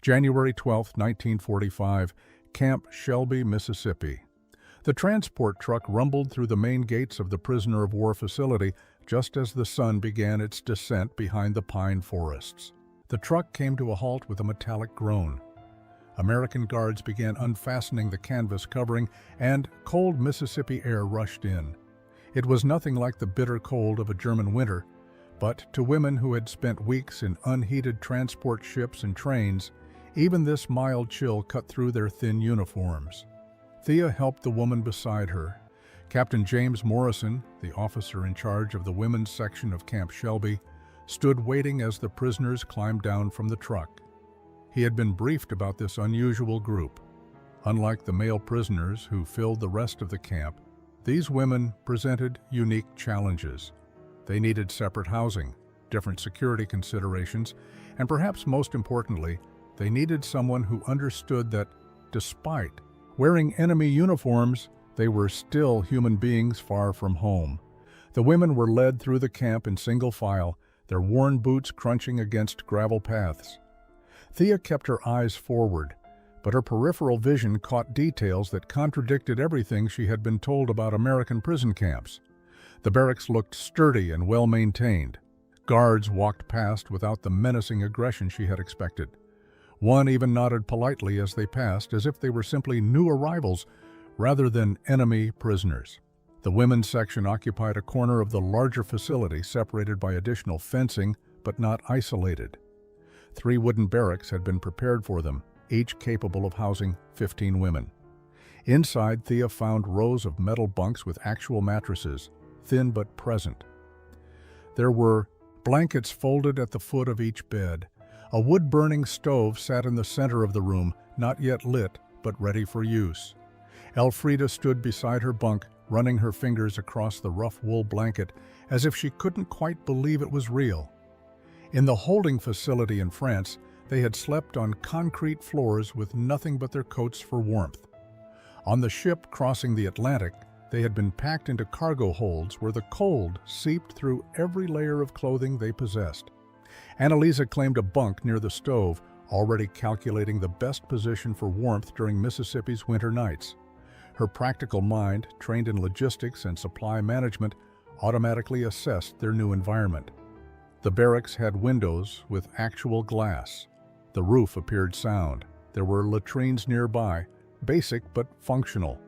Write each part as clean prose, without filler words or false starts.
January 12, 1945, Camp Shelby, Mississippi. The transport truck rumbled through the main gates of the prisoner of war facility just as the sun began its descent behind the pine forests. The truck came to a halt with a metallic groan. American guards began unfastening the canvas covering, and cold Mississippi air rushed in. It was nothing like the bitter cold of a German winter, but to women who had spent weeks in unheated transport ships and trains, even this mild chill cut through their thin uniforms. Thea helped the woman beside her. Captain James Morrison, the officer in charge of the women's section of Camp Shelby, stood waiting as the prisoners climbed down from the truck. He had been briefed about this unusual group. Unlike the male prisoners who filled the rest of the camp, these women presented unique challenges. They needed separate housing, different security considerations, and perhaps most importantly, they needed someone who understood that, despite wearing enemy uniforms, they were still human beings far from home. The women were led through the camp in single file, their worn boots crunching against gravel paths. Thea kept her eyes forward, but her peripheral vision caught details that contradicted everything she had been told about American prison camps. The barracks looked sturdy and well-maintained. Guards walked past without the menacing aggression she had expected. One even nodded politely as they passed, as if they were simply new arrivals rather than enemy prisoners. The women's section occupied a corner of the larger facility, separated by additional fencing, but not isolated. 3 wooden barracks had been prepared for them, each capable of housing 15 women. Inside, Thea found rows of metal bunks with actual mattresses, thin but present. There were blankets folded at the foot of each bed. A wood-burning stove sat in the center of the room, not yet lit, but ready for use. Elfrida stood beside her bunk, running her fingers across the rough wool blanket as if she couldn't quite believe it was real. In the holding facility in France, they had slept on concrete floors with nothing but their coats for warmth. On the ship crossing the Atlantic, they had been packed into cargo holds where the cold seeped through every layer of clothing they possessed. Annalisa claimed a bunk near the stove, already calculating the best position for warmth during Mississippi's winter nights. Her practical mind, trained in logistics and supply management, automatically assessed their new environment. The barracks had windows with actual glass. The roof appeared sound. There were latrines nearby, basic but functional.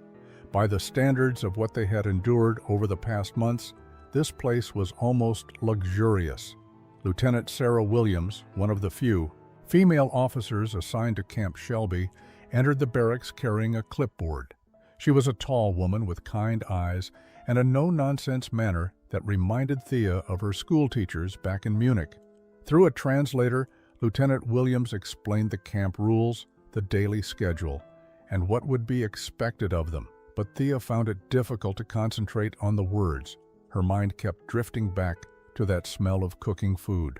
By the standards of what they had endured over the past months, this place was almost luxurious. Lieutenant Sarah Williams, one of the few female officers assigned to Camp Shelby, entered the barracks carrying a clipboard. She was a tall woman with kind eyes and a no-nonsense manner that reminded Thea of her school teachers back in Munich. Through a translator, Lieutenant Williams explained the camp rules, the daily schedule, and what would be expected of them. But Thea found it difficult to concentrate on the words. Her mind kept drifting back to that smell of cooking food.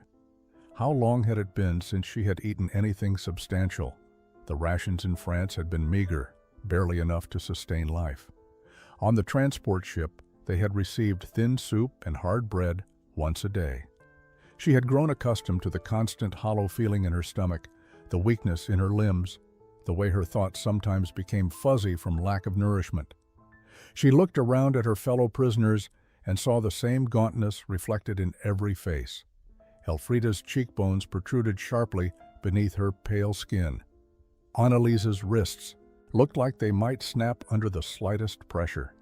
How long had it been since she had eaten anything substantial? The rations in France had been meager, barely enough to sustain life. On the transport ship, they had received thin soup and hard bread once a day. She had grown accustomed to the constant hollow feeling in her stomach, the weakness in her limbs, the way her thoughts sometimes became fuzzy from lack of nourishment. She looked around at her fellow prisoners and saw the same gauntness reflected in every face. Elfrida's cheekbones protruded sharply beneath her pale skin. Annalisa's wrists looked like they might snap under the slightest pressure.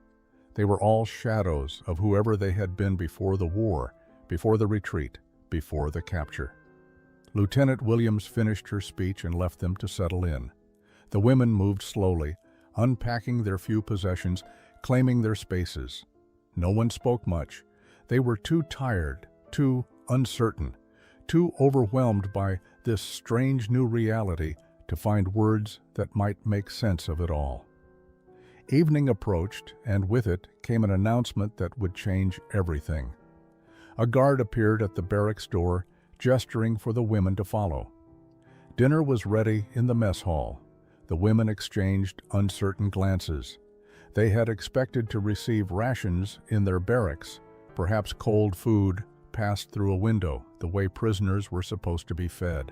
They were all shadows of whoever they had been before the war, before the retreat, before the capture. Lieutenant Williams finished her speech and left them to settle in. The women moved slowly, unpacking their few possessions, claiming their spaces. No one spoke much. They were too tired, too uncertain, too overwhelmed by this strange new reality to find words that might make sense of it all. Evening approached, and with it came an announcement that would change everything. A guard appeared at the barracks door, gesturing for the women to follow. Dinner was ready in the mess hall. The women exchanged uncertain glances. They had expected to receive rations in their barracks, perhaps cold food passed through a window, the way prisoners were supposed to be fed.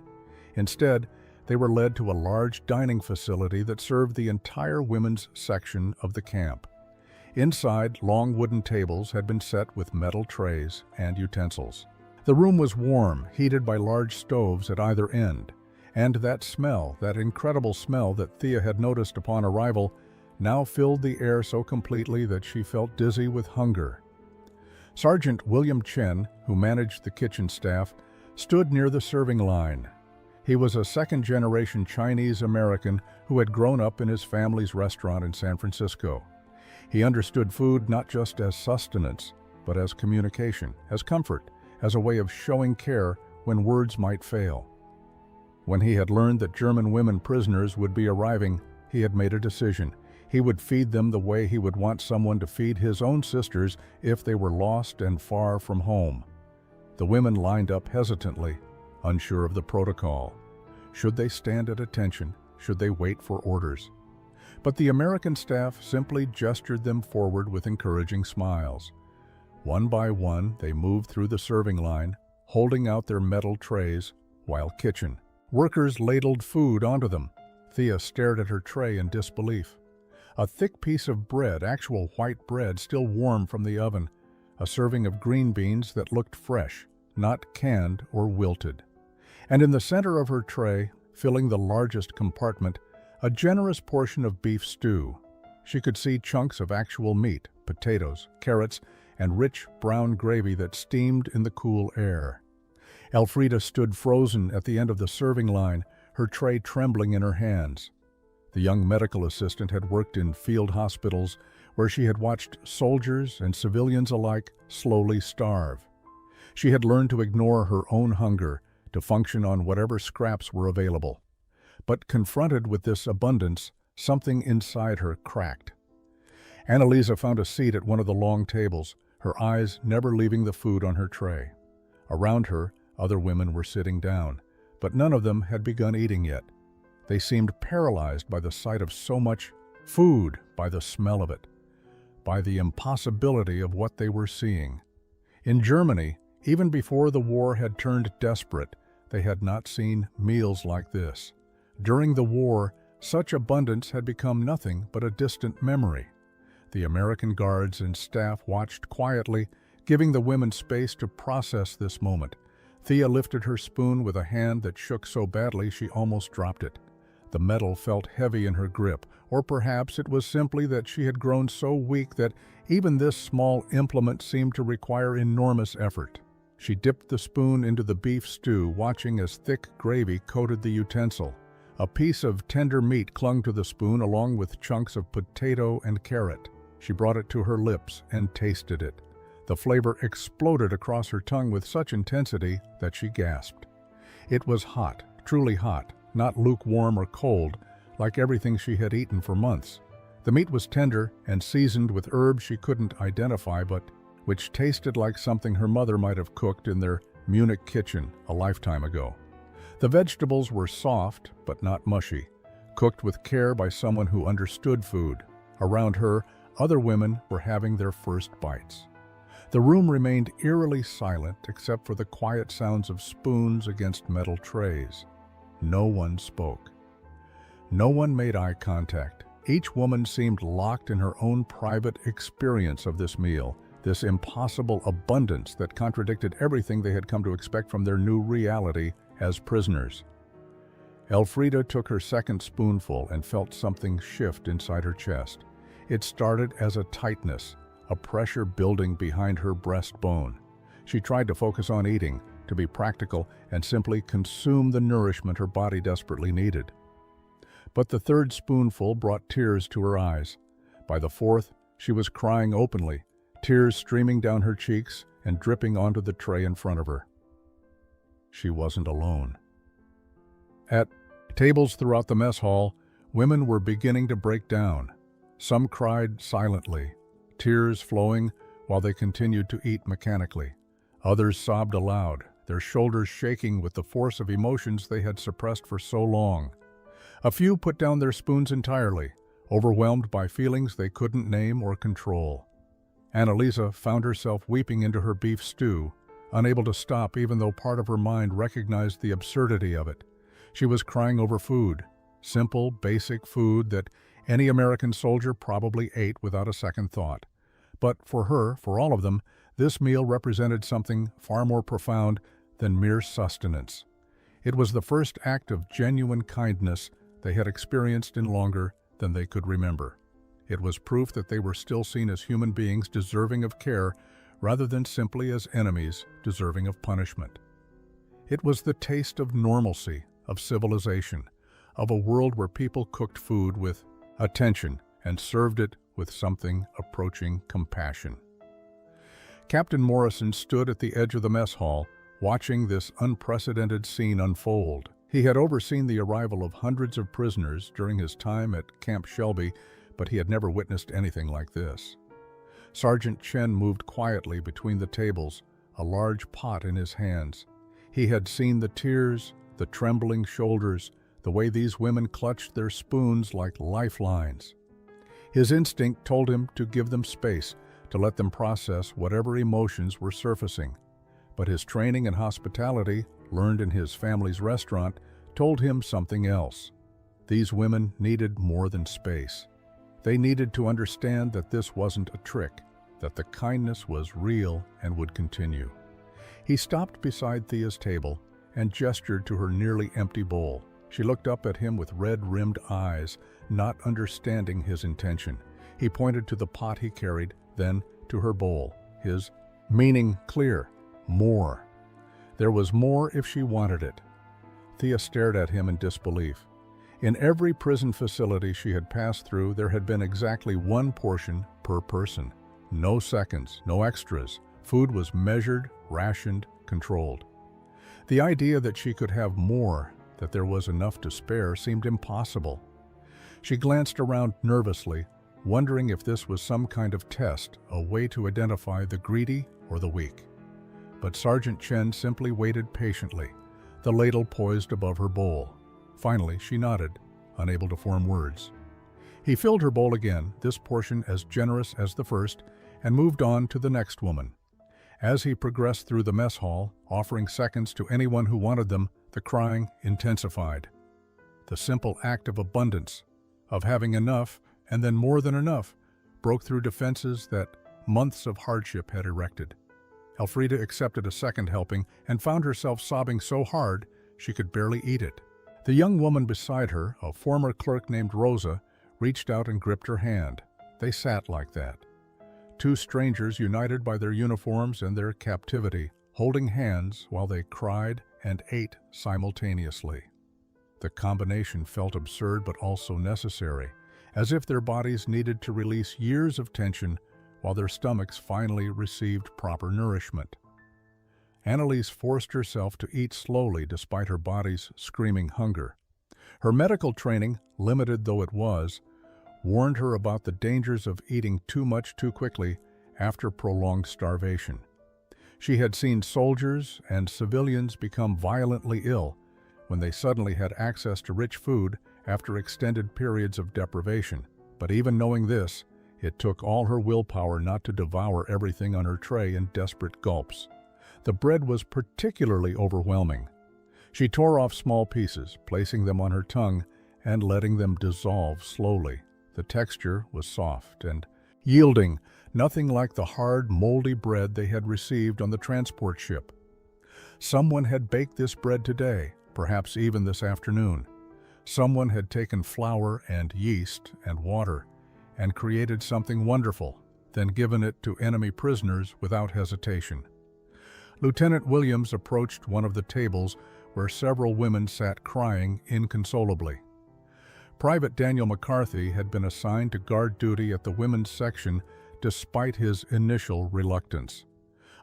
Instead, they were led to a large dining facility that served the entire women's section of the camp. Inside, long wooden tables had been set with metal trays and utensils. The room was warm, heated by large stoves at either end, and that smell, that incredible smell that Thea had noticed upon arrival, now filled the air so completely that she felt dizzy with hunger. Sergeant William Chen, who managed the kitchen staff, stood near the serving line. He was a second-generation Chinese-American who had grown up in his family's restaurant in San Francisco. He understood food not just as sustenance, but as communication, as comfort, as a way of showing care when words might fail. When he had learned that German women prisoners would be arriving, he had made a decision. He would feed them the way he would want someone to feed his own sisters if they were lost and far from home. The women lined up hesitantly, unsure of the protocol. Should they stand at attention? Should they wait for orders? But the American staff simply gestured them forward with encouraging smiles. One by one, they moved through the serving line, holding out their metal trays, while kitchen workers ladled food onto them. Thea stared at her tray in disbelief. A thick piece of bread, actual white bread, still warm from the oven, a serving of green beans that looked fresh, not canned or wilted. And in the center of her tray, filling the largest compartment, a generous portion of beef stew. She could see chunks of actual meat, potatoes, carrots, and rich brown gravy that steamed in the cool air. Elfrida stood frozen at the end of the serving line, her tray trembling in her hands. The young medical assistant had worked in field hospitals where she had watched soldiers and civilians alike slowly starve. She had learned to ignore her own hunger, to function on whatever scraps were available. But confronted with this abundance, something inside her cracked. Annalisa found a seat at one of the long tables, her eyes never leaving the food on her tray. Around her, other women were sitting down, but none of them had begun eating yet. They seemed paralyzed by the sight of so much food, by the smell of it, by the impossibility of what they were seeing. In Germany, even before the war had turned desperate, they had not seen meals like this. During the war, such abundance had become nothing but a distant memory. The American guards and staff watched quietly, giving the women space to process this moment. Thea lifted her spoon with a hand that shook so badly she almost dropped it. The metal felt heavy in her grip, or perhaps it was simply that she had grown so weak that even this small implement seemed to require enormous effort. She dipped the spoon into the beef stew, watching as thick gravy coated the utensil. A piece of tender meat clung to the spoon along with chunks of potato and carrot. She brought it to her lips and tasted it. The flavor exploded across her tongue with such intensity that she gasped. It was hot, truly hot, not lukewarm or cold, like everything she had eaten for months. The meat was tender and seasoned with herbs she couldn't identify, but which tasted like something her mother might have cooked in their Munich kitchen a lifetime ago. The vegetables were soft, but not mushy, cooked with care by someone who understood food. Around her, other women were having their first bites. The room remained eerily silent except for the quiet sounds of spoons against metal trays. No one spoke. No one made eye contact. Each woman seemed locked in her own private experience of this meal, this impossible abundance that contradicted everything they had come to expect from their new reality as prisoners. Elfrida took her second spoonful and felt something shift inside her chest. It started as a tightness, a pressure building behind her breastbone. She tried to focus on eating, to be practical, and simply consume the nourishment her body desperately needed. But the third spoonful brought tears to her eyes. By the fourth, she was crying openly, tears streaming down her cheeks and dripping onto the tray in front of her. She wasn't alone. At tables throughout the mess hall, women were beginning to break down. Some cried silently, tears flowing while they continued to eat mechanically. Others sobbed aloud, their shoulders shaking with the force of emotions they had suppressed for so long. A few put down their spoons entirely, overwhelmed by feelings they couldn't name or control. Annalisa found herself weeping into her beef stew, unable to stop even though part of her mind recognized the absurdity of it. She was crying over food, simple, basic food that any American soldier probably ate without a second thought. But for her, for all of them, this meal represented something far more profound than mere sustenance. It was the first act of genuine kindness they had experienced in longer than they could remember. It was proof that they were still seen as human beings deserving of care rather than simply as enemies deserving of punishment. It was the taste of normalcy, of civilization, of a world where people cooked food with attention and served it with something approaching compassion. Captain Morrison stood at the edge of the mess hall, watching this unprecedented scene unfold. He had overseen the arrival of hundreds of prisoners during his time at Camp Shelby, but he had never witnessed anything like this. Sergeant Chen moved quietly between the tables, a large pot in his hands. He had seen the tears, the trembling shoulders, the way these women clutched their spoons like lifelines. His instinct told him to give them space, to let them process whatever emotions were surfacing. But his training in hospitality, learned in his family's restaurant, told him something else. These women needed more than space. They needed to understand that this wasn't a trick, that the kindness was real and would continue. He stopped beside Thea's table and gestured to her nearly empty bowl. She looked up at him with red-rimmed eyes, not understanding his intention. He pointed to the pot he carried, then to her bowl, his meaning clear: more. There was more if she wanted it. Thea stared at him in disbelief. In every prison facility she had passed through, there had been exactly one portion per person. No seconds, no extras. Food was measured, rationed, controlled. The idea that she could have more, that there was enough to spare, seemed impossible. She glanced around nervously, wondering if this was some kind of test, a way to identify the greedy or the weak. But Sergeant Chen simply waited patiently, the ladle poised above her bowl. Finally, she nodded, unable to form words. He filled her bowl again, this portion as generous as the first, and moved on to the next woman. As he progressed through the mess hall, offering seconds to anyone who wanted them, the crying intensified. The simple act of abundance, of having enough and then more than enough, broke through defenses that months of hardship had erected. Elfrida accepted a second helping and found herself sobbing so hard she could barely eat it. The young woman beside her, a former clerk named Rosa, reached out and gripped her hand. They sat like that. Two strangers united by their uniforms and their captivity, holding hands while they cried and ate simultaneously. The combination felt absurd but also necessary, as if their bodies needed to release years of tension while their stomachs finally received proper nourishment. Annalise forced herself to eat slowly despite her body's screaming hunger. Her medical training, limited though it was, warned her about the dangers of eating too much too quickly after prolonged starvation. She had seen soldiers and civilians become violently ill when they suddenly had access to rich food after extended periods of deprivation. But even knowing this, it took all her willpower not to devour everything on her tray in desperate gulps. The bread was particularly overwhelming. She tore off small pieces, placing them on her tongue and letting them dissolve slowly. The texture was soft and yielding, nothing like the hard, moldy bread they had received on the transport ship. Someone had baked this bread today, perhaps even this afternoon. Someone had taken flour and yeast and water and created something wonderful, then given it to enemy prisoners without hesitation. Lieutenant Williams approached one of the tables where several women sat crying inconsolably. Private Daniel McCarthy had been assigned to guard duty at the women's section despite his initial reluctance.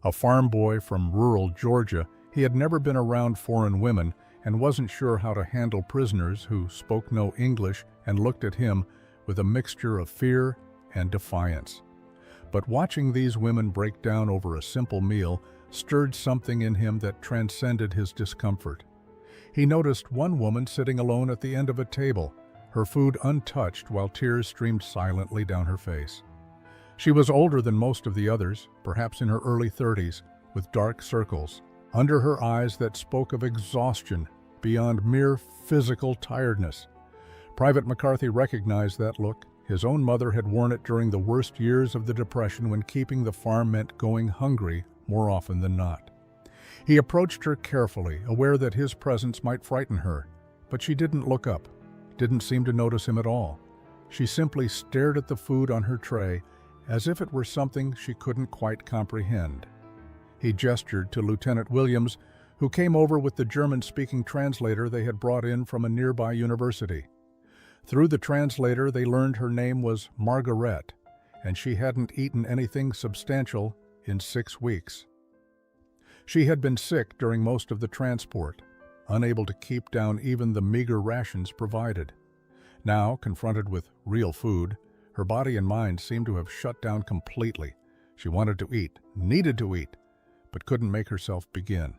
A farm boy from rural Georgia, he had never been around foreign women and wasn't sure how to handle prisoners who spoke no English and looked at him with a mixture of fear and defiance. But watching these women break down over a simple meal stirred something in him that transcended his discomfort. He noticed one woman sitting alone at the end of a table, her food untouched while tears streamed silently down her face. She was older than most of the others, perhaps in her early 30s, with dark circles under her eyes that spoke of exhaustion beyond mere physical tiredness. Private McCarthy recognized that look. His own mother had worn it during the worst years of the Depression when keeping the farm meant going hungry more often than not. He approached her carefully, aware that his presence might frighten her, but she didn't look up, didn't seem to notice him at all. She simply stared at the food on her tray as if it were something she couldn't quite comprehend. He gestured to Lieutenant Williams, who came over with the German-speaking translator they had brought in from a nearby university. Through the translator, they learned her name was Margaret, and she hadn't eaten anything substantial in 6 weeks. She had been sick during most of the transport, unable to keep down even the meager rations provided. Now, confronted with real food, her body and mind seemed to have shut down completely. She wanted to eat, needed to eat, but couldn't make herself begin.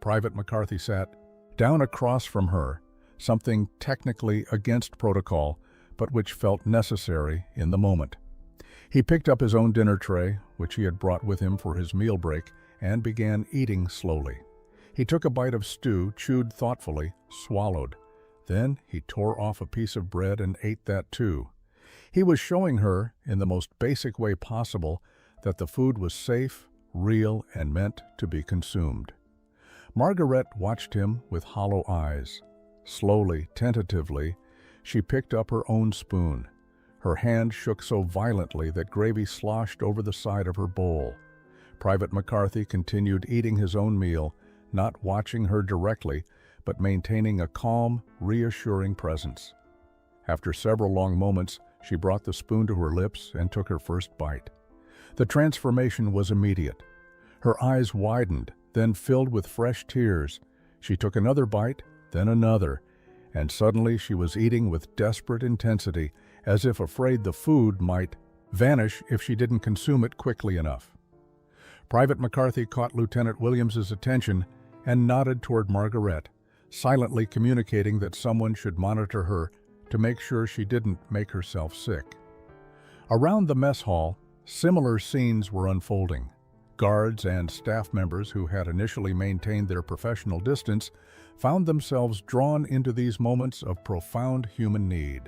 Private McCarthy sat down across from her, something technically against protocol, but which felt necessary in the moment. He picked up his own dinner tray, which he had brought with him for his meal break, and began eating slowly. He took a bite of stew, chewed thoughtfully, swallowed. Then he tore off a piece of bread and ate that too. He was showing her, in the most basic way possible, that the food was safe, real, and meant to be consumed. Margaret watched him with hollow eyes. Slowly, tentatively, she picked up her own spoon. Her hand shook so violently that gravy sloshed over the side of her bowl. Private McCarthy continued eating his own meal, not watching her directly, but maintaining a calm, reassuring presence. After several long moments, she brought the spoon to her lips and took her first bite. The transformation was immediate. Her eyes widened, then filled with fresh tears. She took another bite, then another, and suddenly she was eating with desperate intensity, as if afraid the food might vanish if she didn't consume it quickly enough. Private McCarthy caught Lieutenant Williams's attention and nodded toward Margaret, silently communicating that someone should monitor her to make sure she didn't make herself sick. Around the mess hall, similar scenes were unfolding. Guards and staff members who had initially maintained their professional distance found themselves drawn into these moments of profound human need.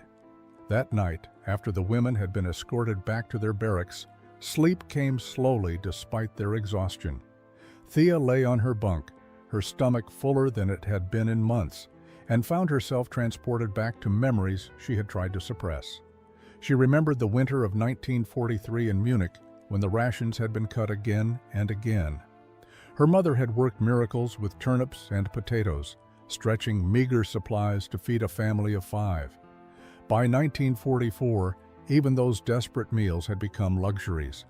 That night, after the women had been escorted back to their barracks, sleep came slowly despite their exhaustion. Thea lay on her bunk, her stomach fuller than it had been in months, and found herself transported back to memories she had tried to suppress. She remembered the winter of 1943 in Munich, when the rations had been cut again and again. Her mother had worked miracles with turnips and potatoes, stretching meager supplies to feed a family of 5. By 1944, even those desperate meals had become luxuries.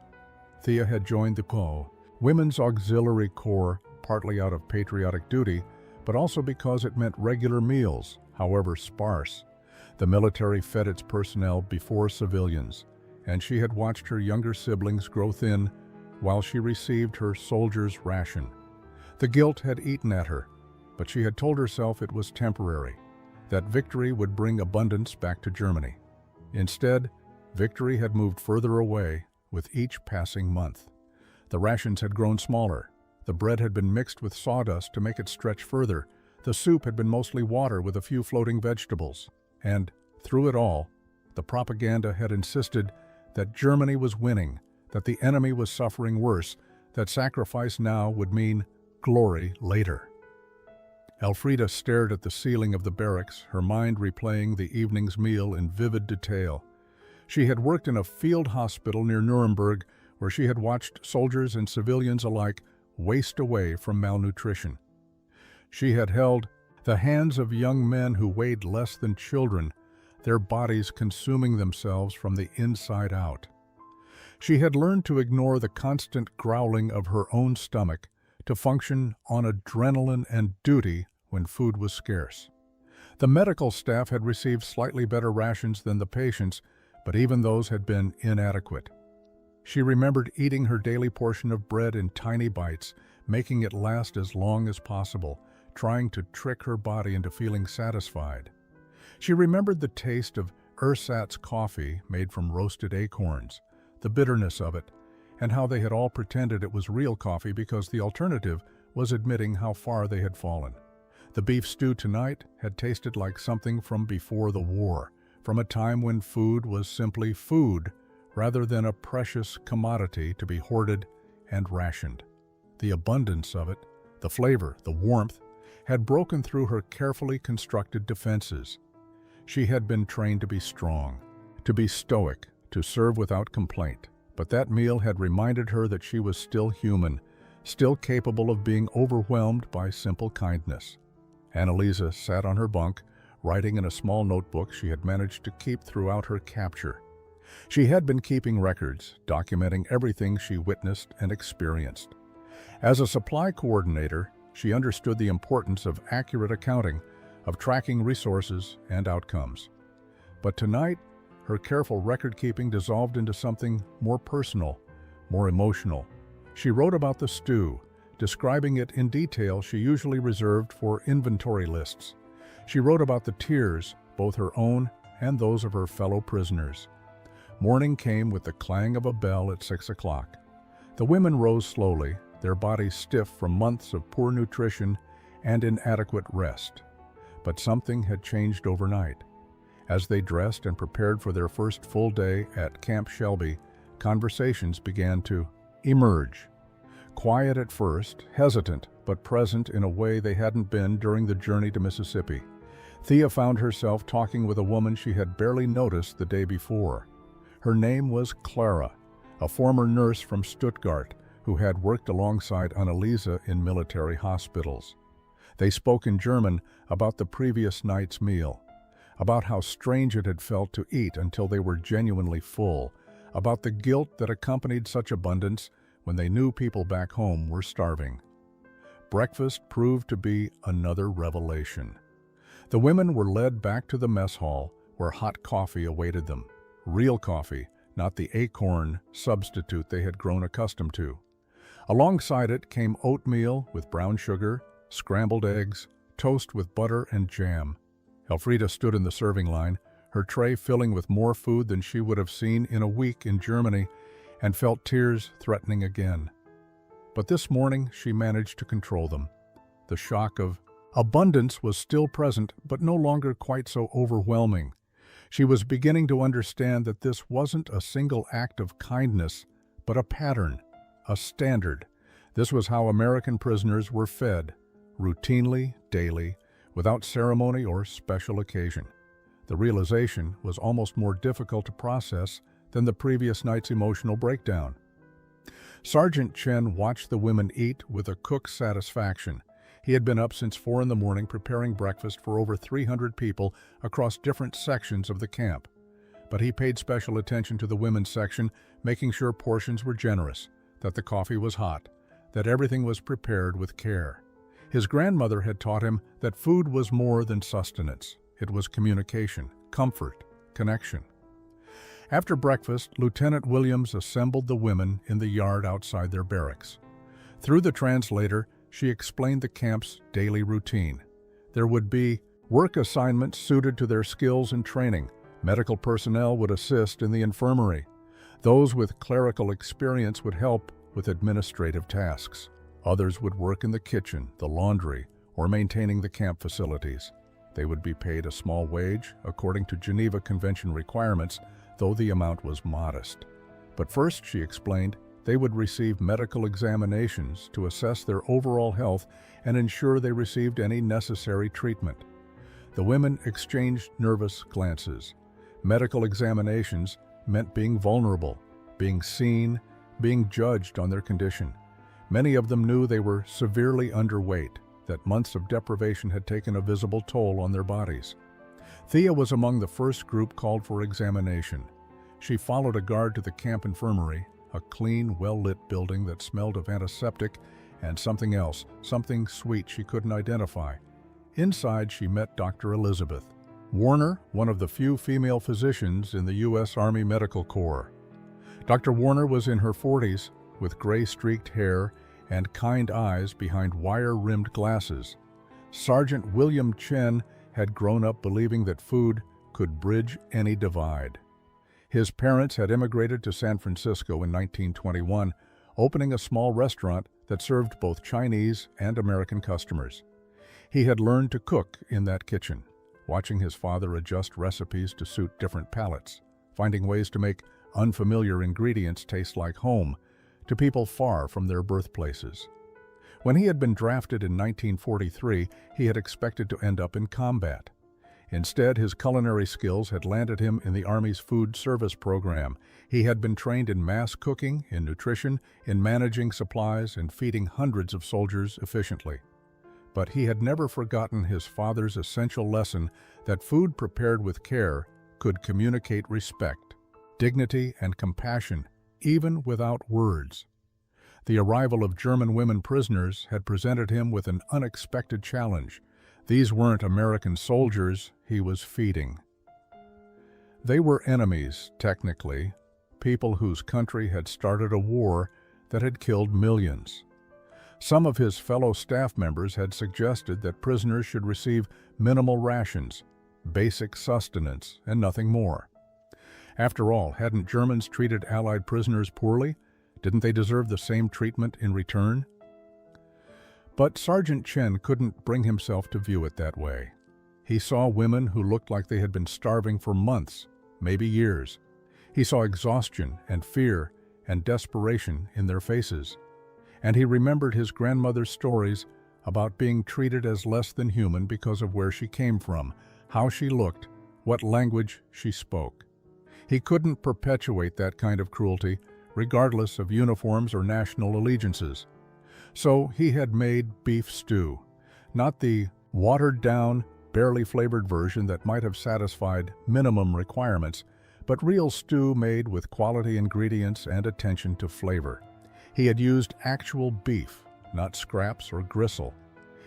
Thea had joined the POW, Women's Auxiliary Corps, partly out of patriotic duty, but also because it meant regular meals, however sparse. The military fed its personnel before civilians, and she had watched her younger siblings grow thin while she received her soldier's ration. The guilt had eaten at her, but she had told herself it was temporary, that victory would bring abundance back to Germany. Instead, victory had moved further away with each passing month. The rations had grown smaller. The bread had been mixed with sawdust to make it stretch further. The soup had been mostly water with a few floating vegetables. And, through it all, the propaganda had insisted that Germany was winning, that the enemy was suffering worse, that sacrifice now would mean glory later. Elfrida stared at the ceiling of the barracks, her mind replaying the evening's meal in vivid detail. She had worked in a field hospital near Nuremberg, where she had watched soldiers and civilians alike waste away from malnutrition. She had held the hands of young men who weighed less than children, their bodies consuming themselves from the inside out. She had learned to ignore the constant growling of her own stomach, to function on adrenaline and duty when food was scarce. The medical staff had received slightly better rations than the patients, but even those had been inadequate. She remembered eating her daily portion of bread in tiny bites, making it last as long as possible, trying to trick her body into feeling satisfied. She remembered the taste of ersatz coffee made from roasted acorns, the bitterness of it, and how they had all pretended it was real coffee because the alternative was admitting how far they had fallen. The beef stew tonight had tasted like something from before the war, from a time when food was simply food rather than a precious commodity to be hoarded and rationed. The abundance of it, the flavor, the warmth, had broken through her carefully constructed defenses. She had been trained to be strong, to be stoic, to serve without complaint. But that meal had reminded her that she was still human, still capable of being overwhelmed by simple kindness. Annalisa sat on her bunk, writing in a small notebook she had managed to keep throughout her capture. She had been keeping records, documenting everything she witnessed and experienced. As a supply coordinator, she understood the importance of accurate accounting, of tracking resources and outcomes. But tonight, her careful record-keeping dissolved into something more personal, more emotional. She wrote about the stew, describing it in detail she usually reserved for inventory lists. She wrote about the tears, both her own and those of her fellow prisoners. Morning came with the clang of a bell at 6 o'clock. The women rose slowly, their bodies stiff from months of poor nutrition and inadequate rest. But something had changed overnight. As they dressed and prepared for their first full day at Camp Shelby, conversations began to emerge. Quiet at first, hesitant, but present in a way they hadn't been during the journey to Mississippi. Thea found herself talking with a woman she had barely noticed the day before. Her name was Clara, a former nurse from Stuttgart who had worked alongside Annalisa in military hospitals. They spoke in German about the previous night's meal, about how strange it had felt to eat until they were genuinely full, about the guilt that accompanied such abundance when they knew people back home were starving. Breakfast proved to be another revelation. The women were led back to the mess hall where hot coffee awaited them. Real coffee, not the acorn substitute they had grown accustomed to. Alongside it came oatmeal with brown sugar, scrambled eggs, toast with butter and jam. Elfrida stood in the serving line, her tray filling with more food than she would have seen in a week in Germany, and felt tears threatening again. But this morning she managed to control them. The shock of abundance was still present, but no longer quite so overwhelming. She was beginning to understand that this wasn't a single act of kindness, but a pattern, a standard. This was how American prisoners were fed, routinely, daily, without ceremony or special occasion. The realization was almost more difficult to process than the previous night's emotional breakdown. Sergeant Chen watched the women eat with a cook's satisfaction. He had been up since 4 in the morning preparing breakfast for over 300 people across different sections of the camp. But he paid special attention to the women's section, making sure portions were generous, that the coffee was hot, that everything was prepared with care. His grandmother had taught him that food was more than sustenance. It was communication, comfort, connection. After breakfast, Lieutenant Williams assembled the women in the yard outside their barracks. Through the translator, she explained the camp's daily routine. There would be work assignments suited to their skills and training. Medical personnel would assist in the infirmary. Those with clerical experience would help with administrative tasks. Others would work in the kitchen, the laundry, or maintaining the camp facilities. They would be paid a small wage according to Geneva Convention requirements, though the amount was modest. But first, she explained, they would receive medical examinations to assess their overall health and ensure they received any necessary treatment. The women exchanged nervous glances. Medical examinations meant being vulnerable, being seen, being judged on their condition. Many of them knew they were severely underweight, that months of deprivation had taken a visible toll on their bodies. Thea was among the first group called for examination. She followed a guard to the camp infirmary, a clean, well-lit building that smelled of antiseptic and something else, something sweet she couldn't identify. Inside, she met Dr. Elizabeth Warner, one of the few female physicians in the U.S. Army Medical Corps. Dr. Warner was in her 40s, with gray-streaked hair and kind eyes behind wire-rimmed glasses. Sergeant William Chen had grown up believing that food could bridge any divide. His parents had immigrated to San Francisco in 1921, opening a small restaurant that served both Chinese and American customers. He had learned to cook in that kitchen, watching his father adjust recipes to suit different palates, finding ways to make unfamiliar ingredients taste like home to people far from their birthplaces. When he had been drafted in 1943, he had expected to end up in combat. Instead, his culinary skills had landed him in the Army's food service program. He had been trained in mass cooking, in nutrition, in managing supplies, and feeding hundreds of soldiers efficiently. But he had never forgotten his father's essential lesson that food prepared with care could communicate respect, dignity, and compassion, even without words. The arrival of German women prisoners had presented him with an unexpected challenge. These weren't American soldiers he was feeding. They were enemies, technically, people whose country had started a war that had killed millions. Some of his fellow staff members had suggested that prisoners should receive minimal rations, basic sustenance, and nothing more. After all, hadn't Germans treated Allied prisoners poorly? Didn't they deserve the same treatment in return? But Sergeant Chen couldn't bring himself to view it that way. He saw women who looked like they had been starving for months, maybe years. He saw exhaustion and fear and desperation in their faces. And he remembered his grandmother's stories about being treated as less than human because of where she came from, how she looked, what language she spoke. He couldn't perpetuate that kind of cruelty, regardless of uniforms or national allegiances. So he had made beef stew, not the watered-down, barely flavored version that might have satisfied minimum requirements, but real stew made with quality ingredients and attention to flavor. He had used actual beef, not scraps or gristle.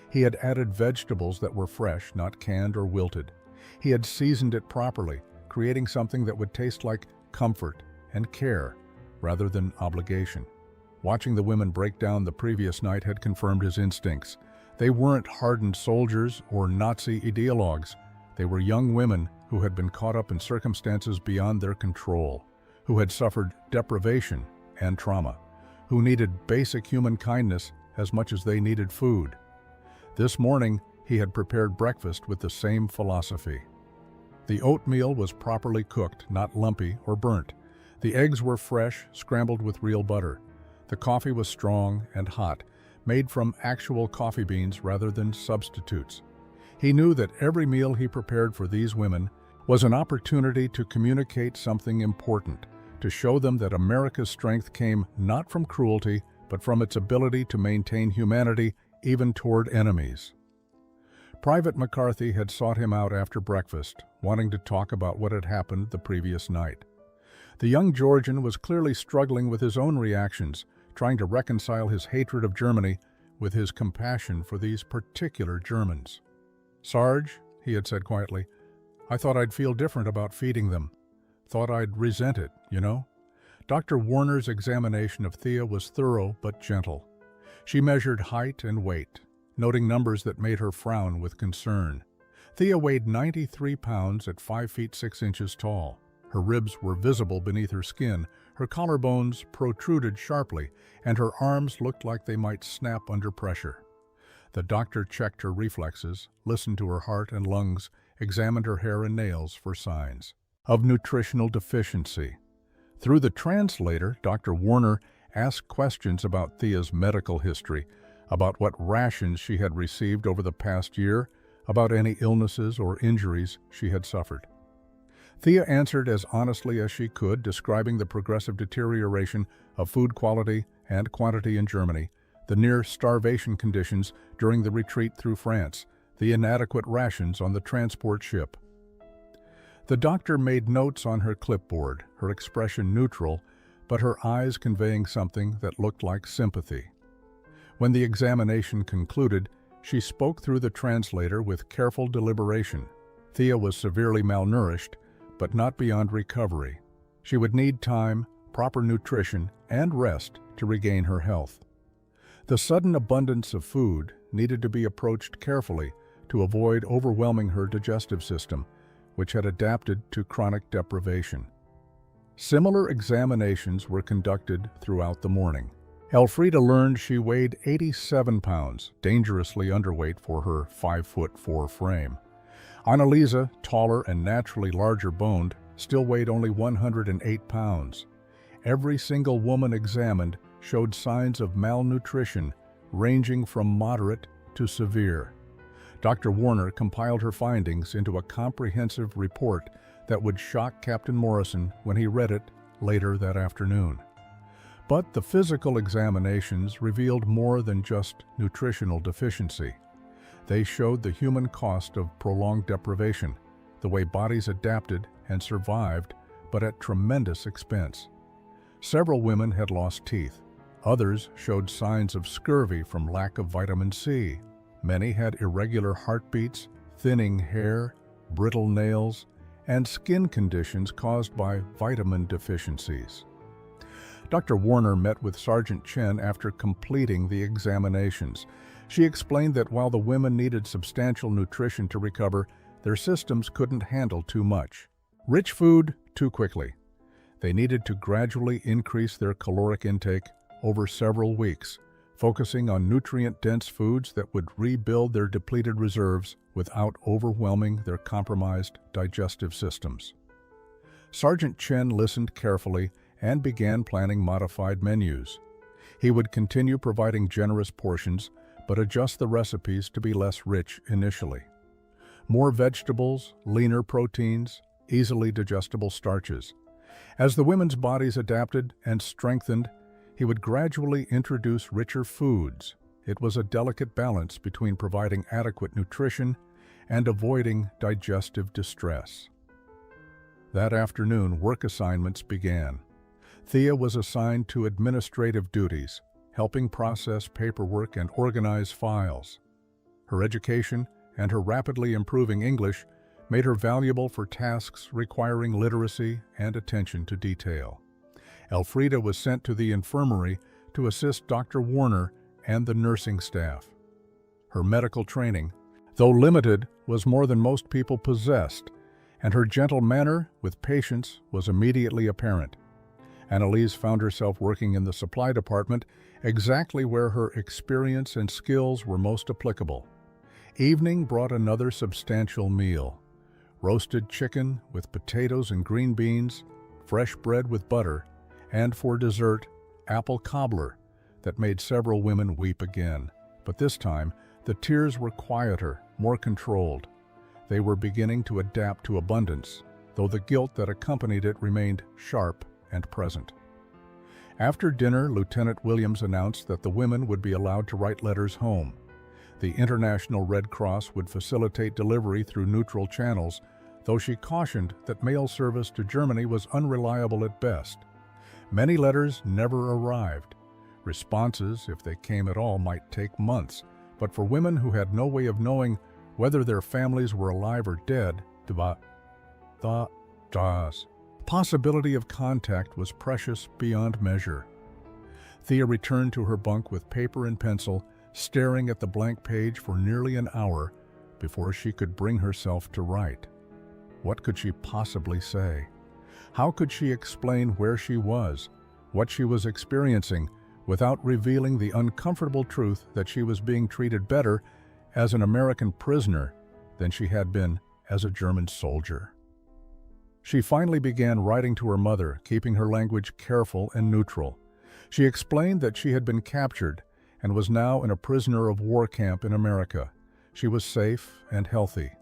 He had added vegetables that were fresh, not canned or wilted. He had seasoned it properly, creating something that would taste like comfort and care rather than obligation. Watching the women break down the previous night had confirmed his instincts. They weren't hardened soldiers or Nazi ideologues. They were young women who had been caught up in circumstances beyond their control, who had suffered deprivation and trauma, who needed basic human kindness as much as they needed food. This morning, he had prepared breakfast with the same philosophy. The oatmeal was properly cooked, not lumpy or burnt. The eggs were fresh, scrambled with real butter. The coffee was strong and hot, made from actual coffee beans rather than substitutes. He knew that every meal he prepared for these women was an opportunity to communicate something important, to show them that America's strength came not from cruelty, but from its ability to maintain humanity even toward enemies. Private McCarthy had sought him out after breakfast, wanting to talk about what had happened the previous night. The young Georgian was clearly struggling with his own reactions, trying to reconcile his hatred of Germany with his compassion for these particular Germans. "Sarge," he had said quietly, "I thought I'd feel different about feeding them. Thought I'd resent it, you know?" Dr. Warner's examination of Thea was thorough but gentle. She measured height and weight, noting numbers that made her frown with concern. Thea weighed 93 pounds at 5 feet 6 inches tall. Her ribs were visible beneath her skin, her collarbones protruded sharply, and her arms looked like they might snap under pressure. The doctor checked her reflexes, listened to her heart and lungs, examined her hair and nails for signs of nutritional deficiency. Through the translator, Dr. Warner asked questions about Thea's medical history, about what rations she had received over the past year, about any illnesses or injuries she had suffered. Thea answered as honestly as she could, describing the progressive deterioration of food quality and quantity in Germany, the near-starvation conditions during the retreat through France, the inadequate rations on the transport ship. The doctor made notes on her clipboard, her expression neutral, but her eyes conveying something that looked like sympathy. When the examination concluded, she spoke through the translator with careful deliberation. Thea was severely malnourished, but not beyond recovery. She would need time, proper nutrition, and rest to regain her health. The sudden abundance of food needed to be approached carefully to avoid overwhelming her digestive system, which had adapted to chronic deprivation. Similar examinations were conducted throughout the morning. Elfrida learned she weighed 87 pounds, dangerously underweight for her 5'4" frame. Annalisa, taller and naturally larger boned, still weighed only 108 pounds. Every single woman examined showed signs of malnutrition, ranging from moderate to severe. Dr. Warner compiled her findings into a comprehensive report that would shock Captain Morrison when he read it later that afternoon. But the physical examinations revealed more than just nutritional deficiency. They showed the human cost of prolonged deprivation, the way bodies adapted and survived, but at tremendous expense. Several women had lost teeth. Others showed signs of scurvy from lack of vitamin C. Many had irregular heartbeats, thinning hair, brittle nails, and skin conditions caused by vitamin deficiencies. Dr. Warner met with Sergeant Chen after completing the examinations. She explained that while the women needed substantial nutrition to recover, their systems couldn't handle too much. Rich food too quickly. They needed to gradually increase their caloric intake over several weeks, focusing on nutrient-dense foods that would rebuild their depleted reserves without overwhelming their compromised digestive systems. Sergeant Chen listened carefully and began planning modified menus. He would continue providing generous portions, but adjust the recipes to be less rich initially. More vegetables, leaner proteins, easily digestible starches. As the women's bodies adapted and strengthened, he would gradually introduce richer foods. It was a delicate balance between providing adequate nutrition and avoiding digestive distress. That afternoon, work assignments began. Thea was assigned to administrative duties, helping process paperwork and organize files. Her education and her rapidly improving English made her valuable for tasks requiring literacy and attention to detail. Elfrida was sent to the infirmary to assist Dr. Warner and the nursing staff. Her medical training, though limited, was more than most people possessed, and her gentle manner with patients was immediately apparent. Annalise found herself working in the supply department, exactly where her experience and skills were most applicable. Evening brought another substantial meal: roasted chicken with potatoes and green beans, fresh bread with butter, and for dessert, apple cobbler that made several women weep again. But this time, the tears were quieter, more controlled. They were beginning to adapt to abundance, though the guilt that accompanied it remained sharp and present. After dinner, Lieutenant Williams announced that the women would be allowed to write letters home. The International Red Cross would facilitate delivery through neutral channels, though she cautioned that mail service to Germany was unreliable at best. Many letters never arrived. Responses, if they came at all, might take months, but for women who had no way of knowing whether their families were alive or dead, the possibility of contact was precious beyond measure. Thea returned to her bunk with paper and pencil, staring at the blank page for nearly an hour before she could bring herself to write. What could she possibly say? How could she explain where she was, what she was experiencing, without revealing the uncomfortable truth that she was being treated better as an American prisoner than she had been as a German soldier? She finally began writing to her mother, keeping her language careful and neutral. She explained that she had been captured and was now in a prisoner of war camp in America. She was safe and healthy.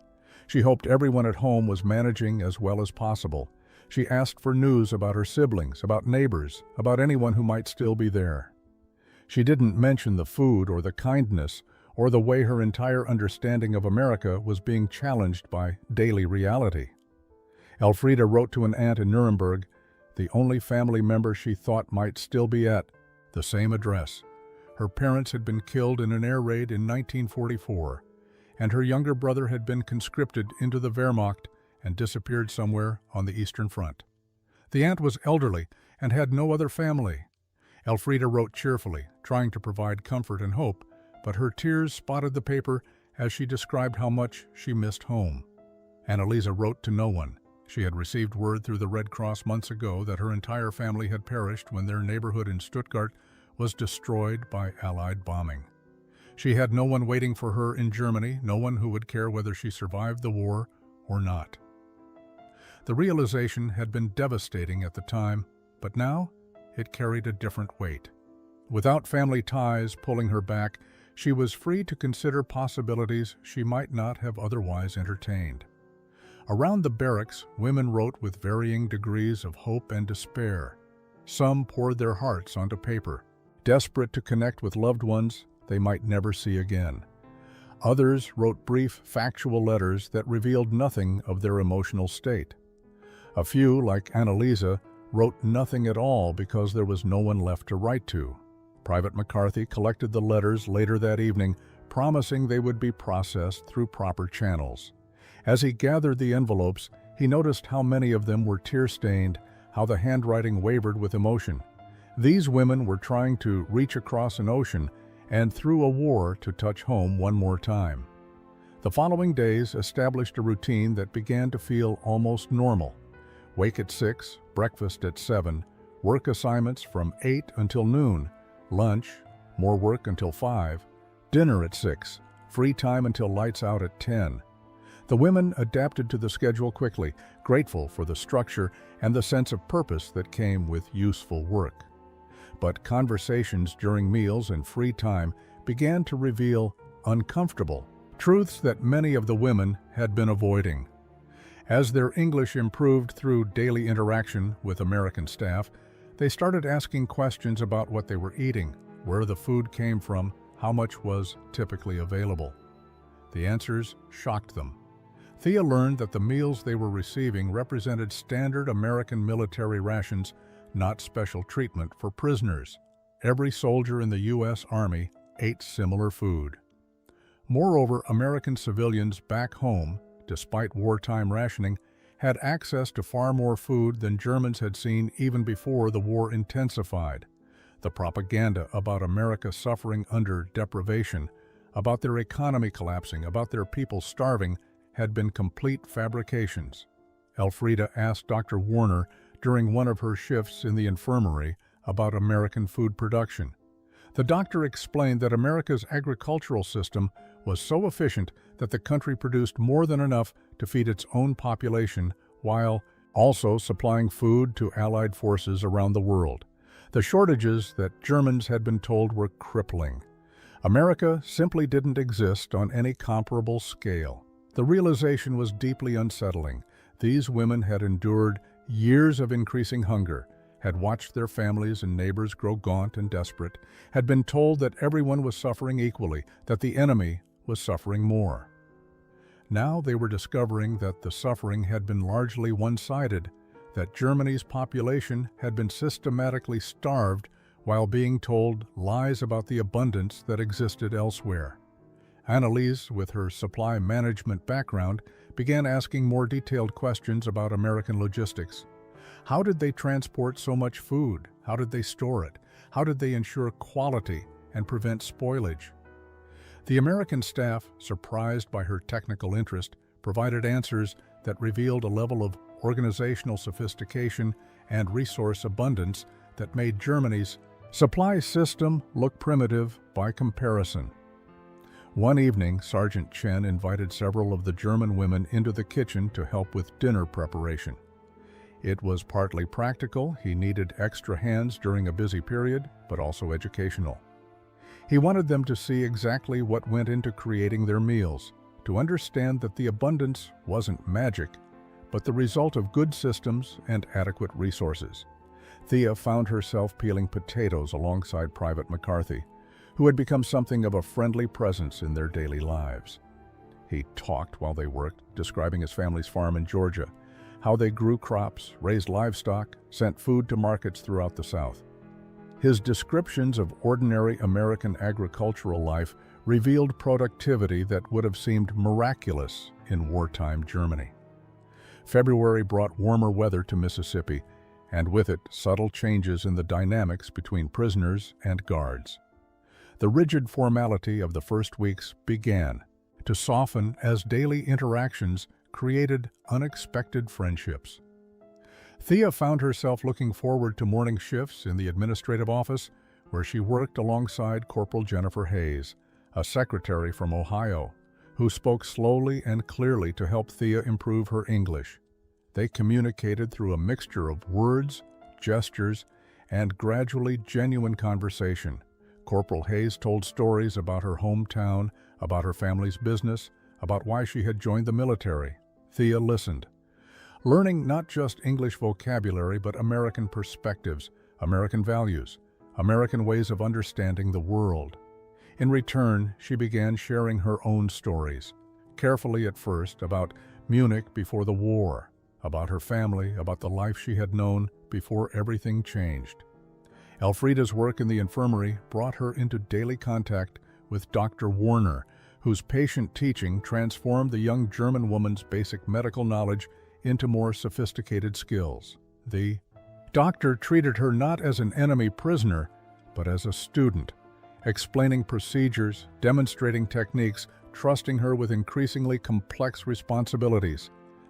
She hoped everyone at home was managing as well as possible. She asked for news about her siblings, about neighbors, about anyone who might still be there. She didn't mention the food or the kindness or the way her entire understanding of America was being challenged by daily reality. Elfrida wrote to an aunt in Nuremberg, the only family member she thought might still be at the same address. Her parents had been killed in an air raid in 1944, and her younger brother had been conscripted into the Wehrmacht and disappeared somewhere on the Eastern Front. The aunt was elderly and had no other family. Elfrida wrote cheerfully, trying to provide comfort and hope, but her tears spotted the paper as she described how much she missed home. Annalisa wrote to no one. She had received word through the Red Cross months ago that her entire family had perished when their neighborhood in Stuttgart was destroyed by Allied bombing. She had no one waiting for her in Germany, no one who would care whether she survived the war or not. The realization had been devastating at the time, but now it carried a different weight. Without family ties pulling her back, she was free to consider possibilities she might not have otherwise entertained. Around the barracks, women wrote with varying degrees of hope and despair. Some poured their hearts onto paper, desperate to connect with loved ones they might never see again. Others wrote brief, factual letters that revealed nothing of their emotional state. A few, like Annalisa, wrote nothing at all because there was no one left to write to. Private McCarthy collected the letters later that evening, promising they would be processed through proper channels. As he gathered the envelopes, he noticed how many of them were tear-stained, how the handwriting wavered with emotion. These women were trying to reach across an ocean and through a war to touch home one more time. The following days established a routine that began to feel almost normal. Wake at 6, breakfast at 7, work assignments from 8 until noon, lunch, more work until 5, dinner at 6, free time until lights out at 10. The women adapted to the schedule quickly, grateful for the structure and the sense of purpose that came with useful work. But conversations during meals and free time began to reveal uncomfortable truths that many of the women had been avoiding. As their English improved through daily interaction with American staff, they started asking questions about what they were eating, where the food came from, how much was typically available. The answers shocked them. Thea learned that the meals they were receiving represented standard American military rations, not special treatment for prisoners. Every soldier in the U.S. Army ate similar food. Moreover, American civilians back home, despite wartime rationing, had access to far more food than Germans had seen even before the war intensified. The propaganda about America suffering under deprivation, about their economy collapsing, about their people starving, had been complete fabrications. Elfrida asked Dr. Warner during one of her shifts in the infirmary about American food production. The doctor explained that America's agricultural system was so efficient that the country produced more than enough to feed its own population while also supplying food to Allied forces around the world. The shortages that Germans had been told were crippling. America simply didn't exist on any comparable scale. The realization was deeply unsettling. These women had endured years of increasing hunger, had watched their families and neighbors grow gaunt and desperate, had been told that everyone was suffering equally, that the enemy was suffering more. Now they were discovering that the suffering had been largely one-sided, that Germany's population had been systematically starved while being told lies about the abundance that existed elsewhere. Annalise, with her supply management background, began asking more detailed questions about American logistics. How did they transport so much food? How did they store it? How did they ensure quality and prevent spoilage? The American staff, surprised by her technical interest, provided answers that revealed a level of organizational sophistication and resource abundance that made Germany's supply system look primitive by comparison. One evening, Sergeant Chen invited several of the German women into the kitchen to help with dinner preparation. It was partly practical. He needed extra hands during a busy period, but also educational. He wanted them to see exactly what went into creating their meals, to understand that the abundance wasn't magic, but the result of good systems and adequate resources. Thea found herself peeling potatoes alongside Private McCarthy, who had become something of a friendly presence in their daily lives. He talked while they worked, describing his family's farm in Georgia, how they grew crops, raised livestock, sent food to markets throughout the South. His descriptions of ordinary American agricultural life revealed productivity that would have seemed miraculous in wartime Germany. February brought warmer weather to Mississippi, and with it, subtle changes in the dynamics between prisoners and guards. The rigid formality of the first weeks began to soften as daily interactions created unexpected friendships. Thea found herself looking forward to morning shifts in the administrative office, where she worked alongside Corporal Jennifer Hayes, a secretary from Ohio, who spoke slowly and clearly to help Thea improve her English. They communicated through a mixture of words, gestures, and gradually genuine conversation. Corporal Hayes told stories about her hometown, about her family's business, about why she had joined the military. Thea listened, learning not just English vocabulary but American perspectives, American values, American ways of understanding the world. In return, she began sharing her own stories, carefully at first about Munich before the war, about her family, about the life she had known before everything changed. Elfrida's work in the infirmary brought her into daily contact with Dr. Warner, whose patient teaching transformed the young German woman's basic medical knowledge into more sophisticated skills. The doctor treated her not as an enemy prisoner, but as a student, explaining procedures, demonstrating techniques, trusting her with increasingly complex responsibilities.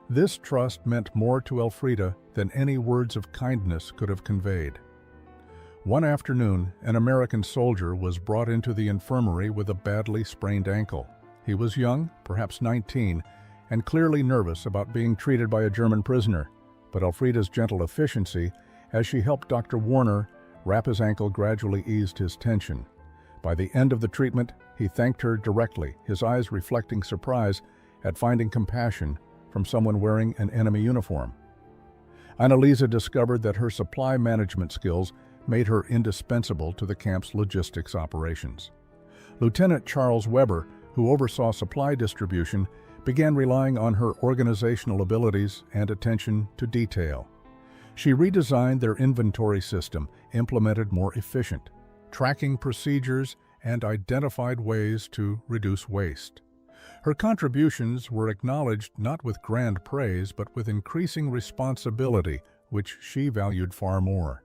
This trust meant more to Elfrida than any words of kindness could have conveyed. One afternoon, an American soldier was brought into the infirmary with a badly sprained ankle. He was young, perhaps 19, and clearly nervous about being treated by a German prisoner. But Elfrida's gentle efficiency, as she helped Dr. Warner wrap his ankle, gradually eased his tension. By the end of the treatment, he thanked her directly, his eyes reflecting surprise at finding compassion from someone wearing an enemy uniform. Annalisa discovered that her supply management skills made her indispensable to the camp's logistics operations. Lieutenant Charles Weber, who oversaw supply distribution, began relying on her organizational abilities and attention to detail. She redesigned their inventory system, implemented more efficient tracking procedures, and identified ways to reduce waste. Her contributions were acknowledged not with grand praise but with increasing responsibility, which she valued far more.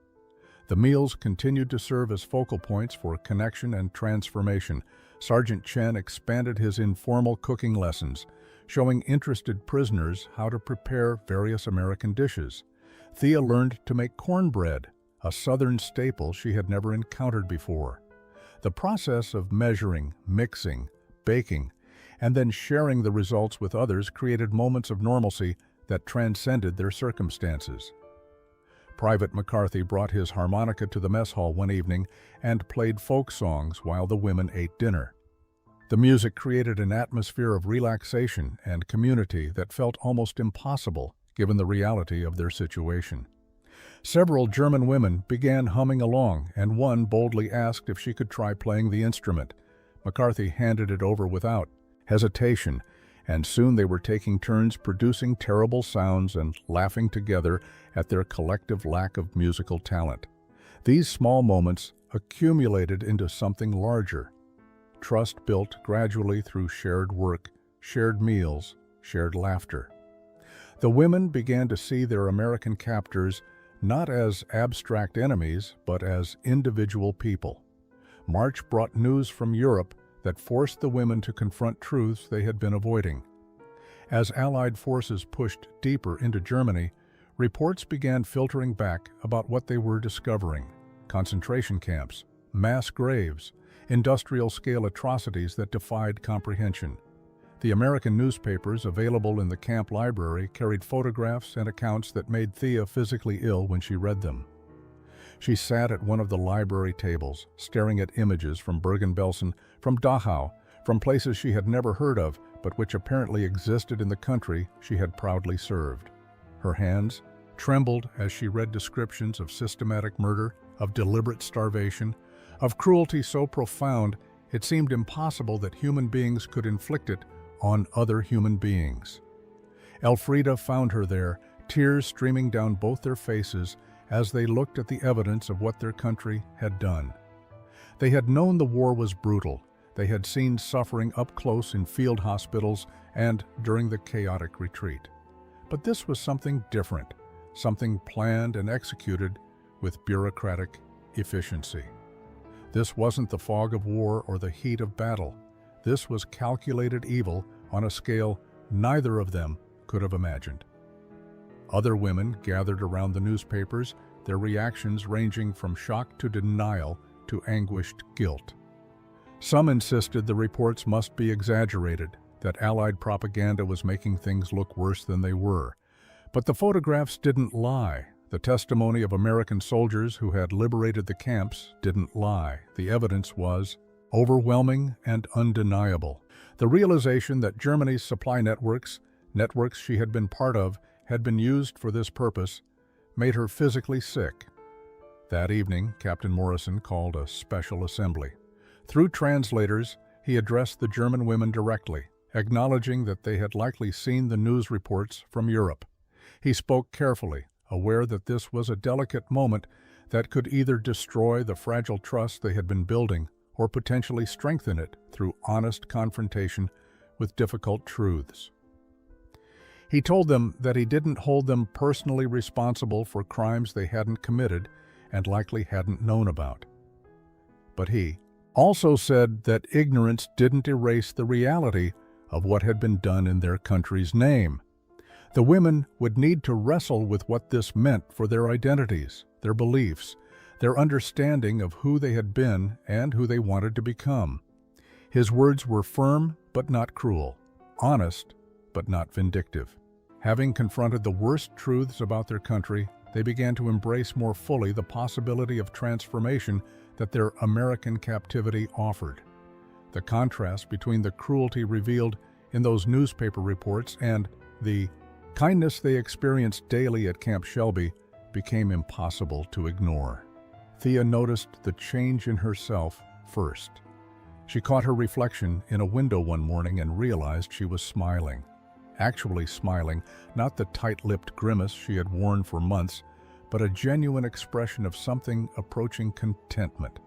The meals continued to serve as focal points for connection and transformation. Sergeant Chen expanded his informal cooking lessons, showing interested prisoners how to prepare various American dishes. Thea learned to make cornbread, a Southern staple she had never encountered before. The process of measuring, mixing, baking, and then sharing the results with others created moments of normalcy that transcended their circumstances. Private McCarthy brought his harmonica to the mess hall one evening and played folk songs while the women ate dinner. The music created an atmosphere of relaxation and community that felt almost impossible given the reality of their situation. Several German women began humming along, and one boldly asked if she could try playing the instrument. McCarthy handed it over without hesitation, and soon they were taking turns producing terrible sounds and laughing together at their collective lack of musical talent. These small moments accumulated into something larger. Trust built gradually through shared work, shared meals, shared laughter. The women began to see their American captors not as abstract enemies, but as individual people. March brought news from Europe that forced the women to confront truths they had been avoiding. As Allied forces pushed deeper into Germany, reports began filtering back about what they were discovering: concentration camps, mass graves, industrial-scale atrocities that defied comprehension. The American newspapers available in the camp library carried photographs and accounts that made Thea physically ill when she read them. She sat at one of the library tables, staring at images from Bergen-Belsen, from Dachau, from places she had never heard of, but which apparently existed in the country she had proudly served. Her hands trembled as she read descriptions of systematic murder, of deliberate starvation, of cruelty so profound it seemed impossible that human beings could inflict it on other human beings. Elfrida found her there, tears streaming down both their faces as they looked at the evidence of what their country had done. They had known the war was brutal. They had seen suffering up close in field hospitals and during the chaotic retreat. But this was something different, something planned and executed with bureaucratic efficiency. This wasn't the fog of war or the heat of battle. This was calculated evil on a scale neither of them could have imagined. Other women gathered around the newspapers, their reactions ranging from shock to denial to anguished guilt. Some insisted the reports must be exaggerated, that Allied propaganda was making things look worse than they were. But the photographs didn't lie. The testimony of American soldiers who had liberated the camps didn't lie. The evidence was overwhelming and undeniable. The realization that Germany's supply networks she had been part of, had been used for this purpose, made her physically sick. That evening, Captain Morrison called a special assembly. Through translators, he addressed the German women directly, acknowledging that they had likely seen the news reports from Europe. He spoke carefully, aware that this was a delicate moment that could either destroy the fragile trust they had been building or potentially strengthen it through honest confrontation with difficult truths. He told them that he didn't hold them personally responsible for crimes they hadn't committed and likely hadn't known about. But he also said that ignorance didn't erase the reality of what had been done in their country's name. The women would need to wrestle with what this meant for their identities, their beliefs, their understanding of who they had been and who they wanted to become. His words were firm but not cruel, honest but not vindictive. Having confronted the worst truths about their country, they began to embrace more fully the possibility of transformation that their American captivity offered. The contrast between the cruelty revealed in those newspaper reports and the kindness they experienced daily at Camp Shelby became impossible to ignore. Thea noticed the change in herself first. She caught her reflection in a window one morning and realized she was smiling. Actually smiling, not the tight-lipped grimace she had worn for months, but a genuine expression of something approaching contentment.